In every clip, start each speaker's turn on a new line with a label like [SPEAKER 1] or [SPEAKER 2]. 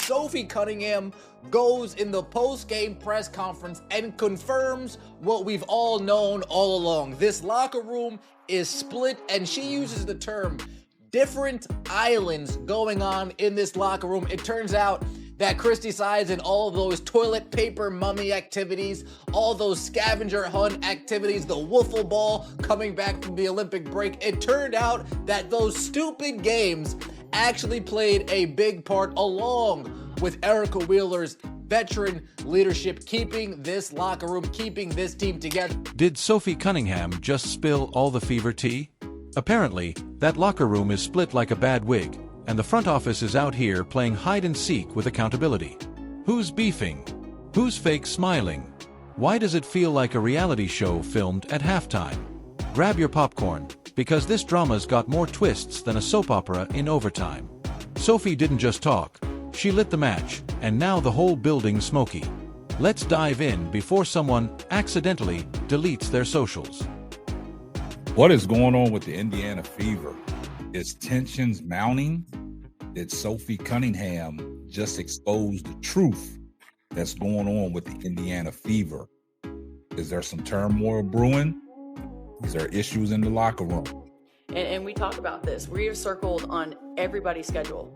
[SPEAKER 1] Sophie Cunningham goes in the post-game press conference and confirms what we've all known all along. This locker room is split, and she uses the term different islands going on in this locker room. It turns out that Christy Sides and all of those toilet paper mummy activities, all those scavenger hunt activities, the wiffle ball coming back from the Olympic break, it turned out that those stupid games actually played a big part, along with Erica Wheeler's veteran leadership, keeping this locker room, keeping this team together.
[SPEAKER 2] Did Sophie Cunningham just spill all the fever tea? Apparently, that locker room is split like a bad wig, and the front office is out here playing hide-and-seek with accountability. Who's beefing? Who's fake smiling? Why does it feel like a reality show filmed at halftime? Grab your popcorn, because this drama's got more twists than a soap opera in overtime. Sophie didn't just talk, she lit the match, and now the whole building's smoky. Let's dive in before someone accidentally deletes their socials.
[SPEAKER 3] What is going on with the Indiana Fever? Is tensions mounting? Did Sophie Cunningham just expose the truth that's going on with the Indiana Fever? Is there some turmoil brewing? Is there issues in the locker room?
[SPEAKER 4] And we talk about this. We are circled on everybody's schedule.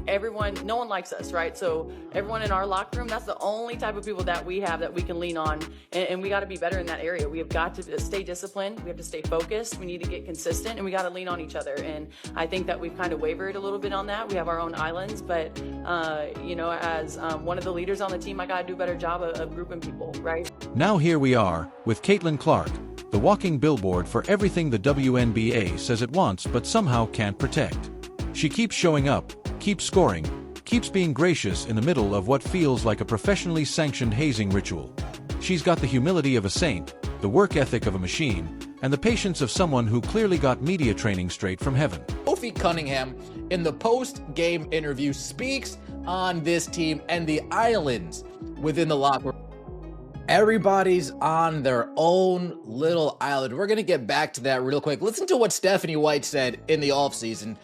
[SPEAKER 4] Everyone, no one likes us, right? So everyone in our locker room, that's the only type of people that we have that we can lean on. And we got to be better in that area. We have got to stay disciplined. We have to stay focused. We need to get consistent, and we got to lean on each other. And I think that we've kind of wavered a little bit on that. We have our own islands, but as one of the leaders on the team, I got to do a better job of grouping people, right?
[SPEAKER 2] Now here we are with Caitlin Clark, the walking billboard for everything the WNBA says it wants but somehow can't protect. She keeps showing up, keeps scoring, keeps being gracious in the middle of what feels like a professionally sanctioned hazing ritual. She's got the humility of a saint, the work ethic of a machine, and the patience of someone who clearly got media training straight from heaven.
[SPEAKER 1] Sophie Cunningham, in the post-game interview, speaks on this team and the islands within the locker room. Everybody's on their own little island. We're going to get back to that real quick. Listen to what Stephanie White said in the offseason.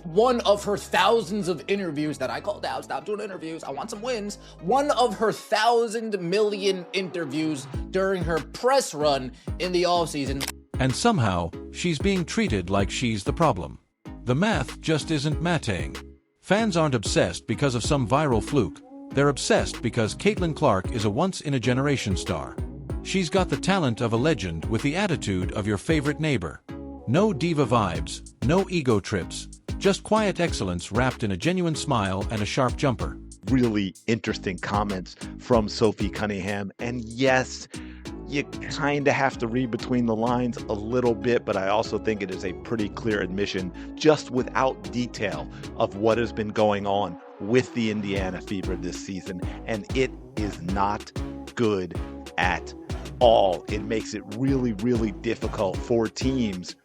[SPEAKER 1] One of her thousands of interviews that I called out. Stop doing interviews. I want some wins. One of her 1,000 million interviews during her press run in the offseason.
[SPEAKER 2] And somehow, she's being treated like she's the problem. The math just isn't matting. Fans aren't obsessed because of some viral fluke. They're obsessed because Caitlin Clark is a once-in-a-generation star. She's got the talent of a legend with the attitude of your favorite neighbor. No diva vibes, no ego trips, just quiet excellence wrapped in a genuine smile and a sharp jumper.
[SPEAKER 5] Really interesting comments from Sophie Cunningham. And yes, you kind of have to read between the lines a little bit, but I also think it is a pretty clear admission, just without detail, of what has been going on with the Indiana Fever this season. And it is not good at all. It makes it really, really difficult for teams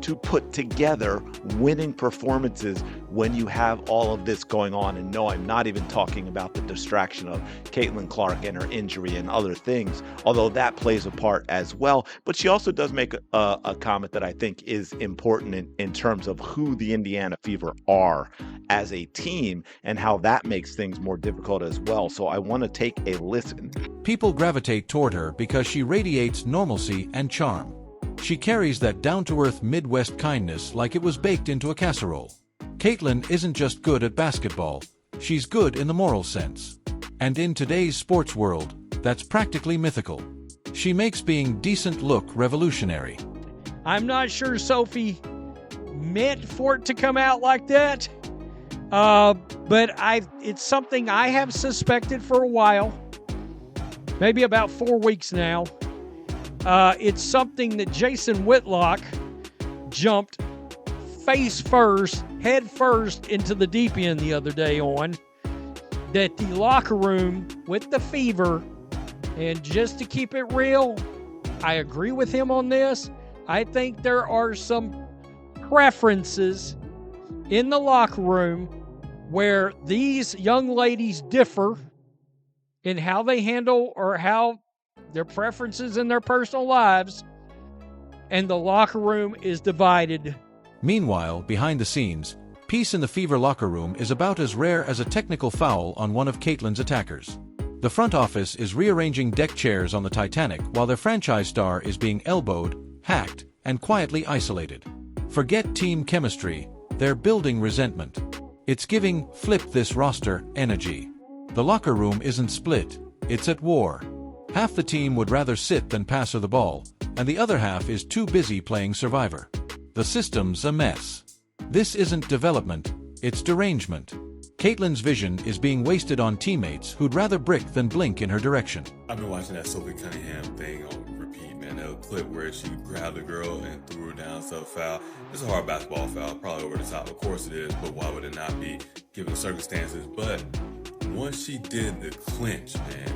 [SPEAKER 5] to put together winning performances when you have all of this going on. And no, I'm not even talking about the distraction of Caitlin Clark and her injury and other things, although that plays a part as well. But she also does make a comment that I think is important in terms of who the Indiana Fever are as a team and how that makes things more difficult as well. So I want to take a listen.
[SPEAKER 2] People gravitate toward her because she radiates normalcy and charm. She carries that down-to-earth Midwest kindness like it was baked into a casserole. Caitlin isn't just good at basketball, she's good in the moral sense. And in today's sports world, that's practically mythical. She makes being decent look revolutionary.
[SPEAKER 6] I'm not sure Sophie meant for it to come out like that, but it's something I have suspected for a while, maybe about 4 weeks now. It's something that Jason Whitlock jumped face first, head first into the deep end the other day on, that the locker room with the Fever, and just to keep it real, I agree with him on this. I think there are some preferences in the locker room where these young ladies differ in how they handle or how their preferences in their personal lives, and the locker room is divided.
[SPEAKER 2] Meanwhile, behind the scenes, Peace in the Fever locker room is about as rare as a technical foul on one of Caitlyn's attackers. The front office is rearranging deck chairs on the Titanic while their franchise star is being elbowed, hacked, and quietly isolated. Forget team chemistry, they're building resentment. It's giving flip this roster energy. The locker room isn't split, it's at war. Half the team would rather sit than pass her the ball, and the other half is too busy playing Survivor. The system's a mess. This isn't development, it's derangement. Caitlyn's vision is being wasted on teammates who'd rather brick than blink in her direction.
[SPEAKER 7] I've been watching that Sophie Cunningham thing on repeat, man. That clip where she grabbed the girl and threw her down, foul. It's a hard basketball foul, probably over the top. Of course it is, but why would it not be given the circumstances? But once she did the clinch, man,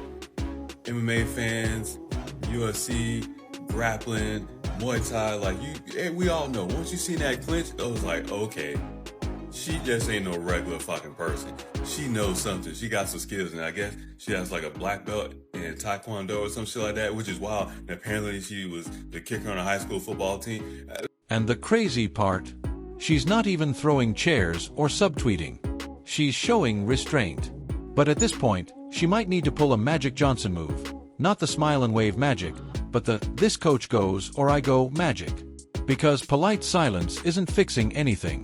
[SPEAKER 7] MMA fans, UFC, grappling, Muay Thai, we all know. Once you see that clinch, it was like, okay, she just ain't no regular fucking person. She knows something. She got some skills, and I guess she has like a black belt in Taekwondo or some shit like that, which is wild. And apparently she was the kicker on a high school football team.
[SPEAKER 2] And the crazy part, she's not even throwing chairs or subtweeting. She's showing restraint. But at this point, she might need to pull a Magic Johnson move. Not the smile and wave magic, but the this coach goes or I go magic. Because polite silence isn't fixing anything.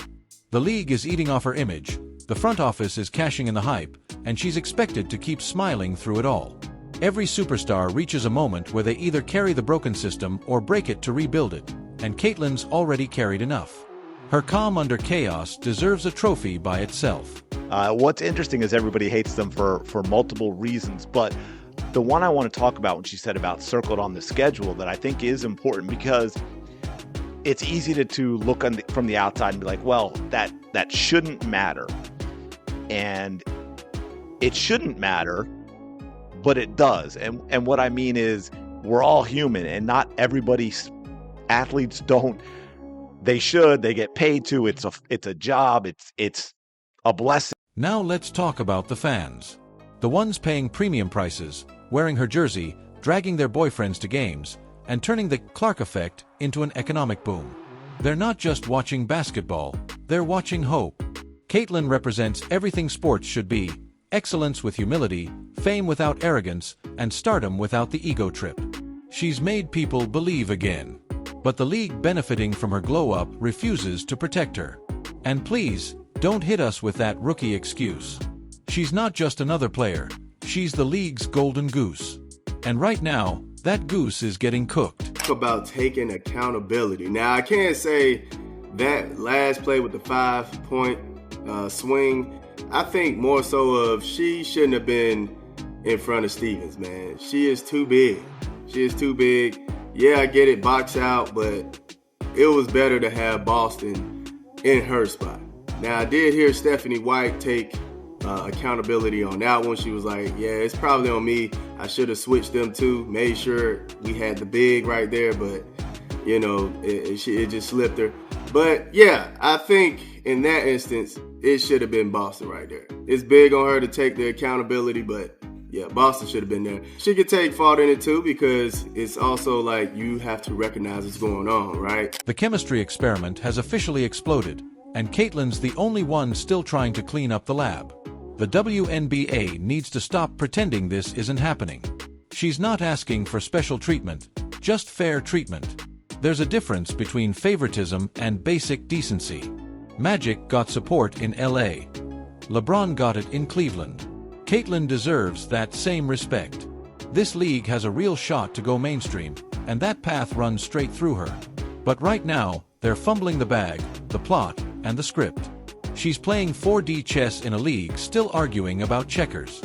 [SPEAKER 2] The league is eating off her image, the front office is cashing in the hype, and she's expected to keep smiling through it all. Every superstar reaches a moment where they either carry the broken system or break it to rebuild it, and Caitlyn's already carried enough. Her calm under chaos deserves a trophy by itself.
[SPEAKER 5] What's interesting is everybody hates them for multiple reasons, but the one I want to talk about when she said about circled on the schedule that I think is important, because it's easy to look from the outside and be like, well, that shouldn't matter. And it shouldn't matter, but it does. And what I mean is we're all human, and not everybody's athletes they get paid to. It's a job. It's a blessing.
[SPEAKER 2] Now let's talk about the fans. The ones paying premium prices, wearing her jersey, dragging their boyfriends to games, and turning the Clark effect into an economic boom. They're not just watching basketball, they're watching hope. Caitlyn represents everything sports should be: excellence with humility, fame without arrogance, and stardom without the ego trip. She's made people believe again. But the league, benefiting from her glow-up, refuses to protect her. And please, don't hit us with that rookie excuse. She's not just another player, she's the league's golden goose. And right now, that goose is getting cooked.
[SPEAKER 8] About taking accountability. Now, I can't say that last play with the 5-point swing. I think more so of she shouldn't have been in front of Stevens, man. She is too big. She is too big. Yeah, I get it, box out, but it was better to have Boston in her spot. Now, I did hear Stephanie White take accountability on that one. She was like, yeah, it's probably on me. I should have switched them too, made sure we had the big right there, but, it just slipped her. But, yeah, I think in that instance, it should have been Boston right there. It's big on her to take the accountability, but, yeah, Boston should have been there. She could take fault in it too, because it's also like you have to recognize what's going on, right?
[SPEAKER 2] The chemistry experiment has officially exploded, and Caitlyn's the only one still trying to clean up the lab. The WNBA needs to stop pretending this isn't happening. She's not asking for special treatment, just fair treatment. There's a difference between favoritism and basic decency. Magic got support in LA. LeBron got it in Cleveland. Caitlyn deserves that same respect. This league has a real shot to go mainstream, and that path runs straight through her. But right now, they're fumbling the bag, the plot, and the script. She's playing 4D chess in a league still arguing about checkers.